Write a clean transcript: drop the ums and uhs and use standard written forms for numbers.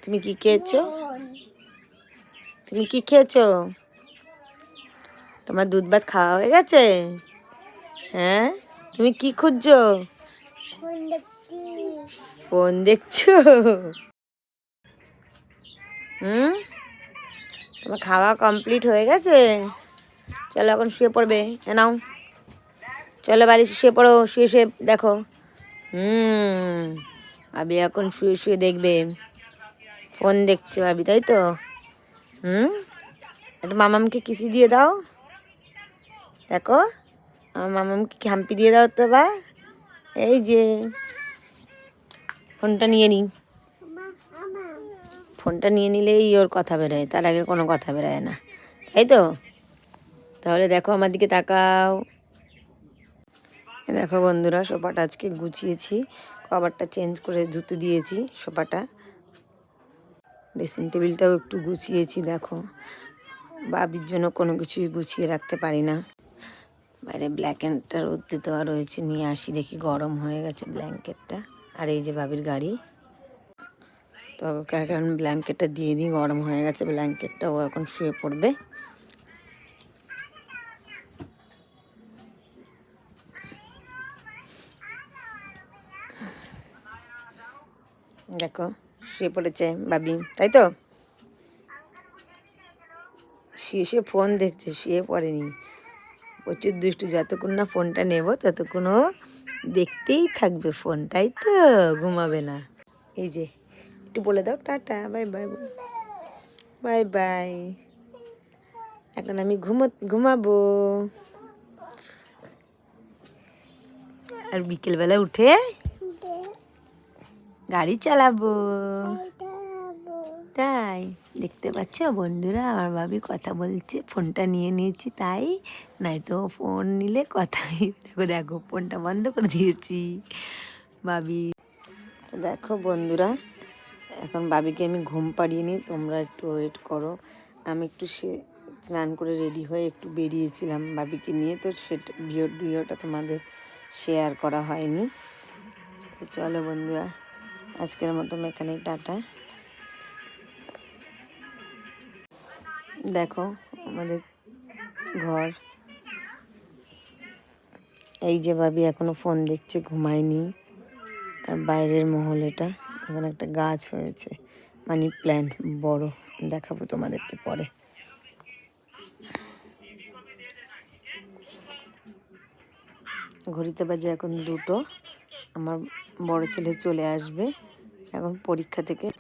তুমি কি খেয়েছো? তুমি কি খেয়েছো? তোমার দুধ ভাত খাওয়া হয়ে গেছে? হ্যাঁ, তুমি কি খুঁজছো? ফোন দেখছো? তোমার খাওয়া কমপ্লিট হয়ে গেছে? চলো এখন শুয়ে পড়বে। নাও, চলো বালিশে শুয়ে পড়ো। শুয়ে শুয়ে দেখো। ভাবি এখন শুয়ে শুয়ে দেখবে। ফোন দেখছে ভাবি, তাই তো? একটু মামামকে কিসি দিয়ে দাও। দেখো, আমার মামামকে খাম্পি দিয়ে দাও তো। বা এই যে ফোনটা নিয়ে নিই। ফোনটা নিয়ে নিলেই ওর কথা বেরোয়, তার আগে কোনো কথা বেরোয় না, তাই তো? তাহলে দেখো আমার দিকে তাকাও। দেখো বন্ধুরা, সোফাটা আজকে গুছিয়েছি, কভারটা চেঞ্জ করে ধুতে দিয়েছি সোফাটা। ড্রেসিং টেবিলটাও একটু গুছিয়েছি। দেখো, বাবির জন্য কোনো কিছুই গুছিয়ে রাখতে পারি না। বাইরে ব্ল্যাঙ্কেটটা রোদ্দে দেওয়া রয়েছে, নিয়ে আসি, দেখি গরম হয়ে গেছে ব্ল্যাঙ্কেটটা। আর এই যে বাবির গাড়ি, তো ওকে এখন ব্ল্যাঙ্কেটটা দিয়ে দিই। গরম হয়ে গেছে ব্ল্যাঙ্কেটটা, ও এখন শুয়ে পড়বে। দেখো শুয়ে পড়েছে বাবি, তাই তো? শুয়ে শুয়ে ফোন দেখছে, শুয়ে পড়েনি। প্রচুর দুষ্টু, যতক্ষণ না ফোনটা নেব ততক্ষণ ও দেখতেই থাকবে ফোন, তাই তো? ঘুমাবে না। এই যে একটু বলে দাও tata, bye bye. Bye bye, এখন আমি ঘুমাবো। আর বিকেলবেলা উঠে গাড়ি চালাবো। তাই দেখতে পাচ্ছ বন্ধুরা, আমার ভাবি কথা বলছে, ফোনটা নিয়ে নিয়েছি তাই, নয়তো ফোন নিলে কথাই। দেখো দেখো, ফোনটা বন্ধ করে দিয়েছি ভাবি। দেখো বন্ধুরা, এখন ভাবিকে আমি ঘুম পাড়িয়ে নিই, তোমরা একটু ওয়েট করো। আমি একটু স্নান করে রেডি হয়ে একটু বেরিয়েছিলাম ভাবিকে নিয়ে, তো সেটা ভিডিওটা তোমাদের শেয়ার করা হয়নি। তো চলো বন্ধুরা, আজকের মতো এখানেই টাটা। দেখো আমাদের ঘর, এই যে ভাবি এখনো ফোন দেখছে, ঘুমায়নি। আর বাইরের মহল এটা, এখানে একটা গাছ হয়েছে, মানি প্ল্যান্ট, বড়, দেখাবো তোমাদেরকে পরে। ঘড়িতে বাজে এখন 2টো। আমার বড় ছেলে চলে আসবে এখন পরীক্ষা থেকে।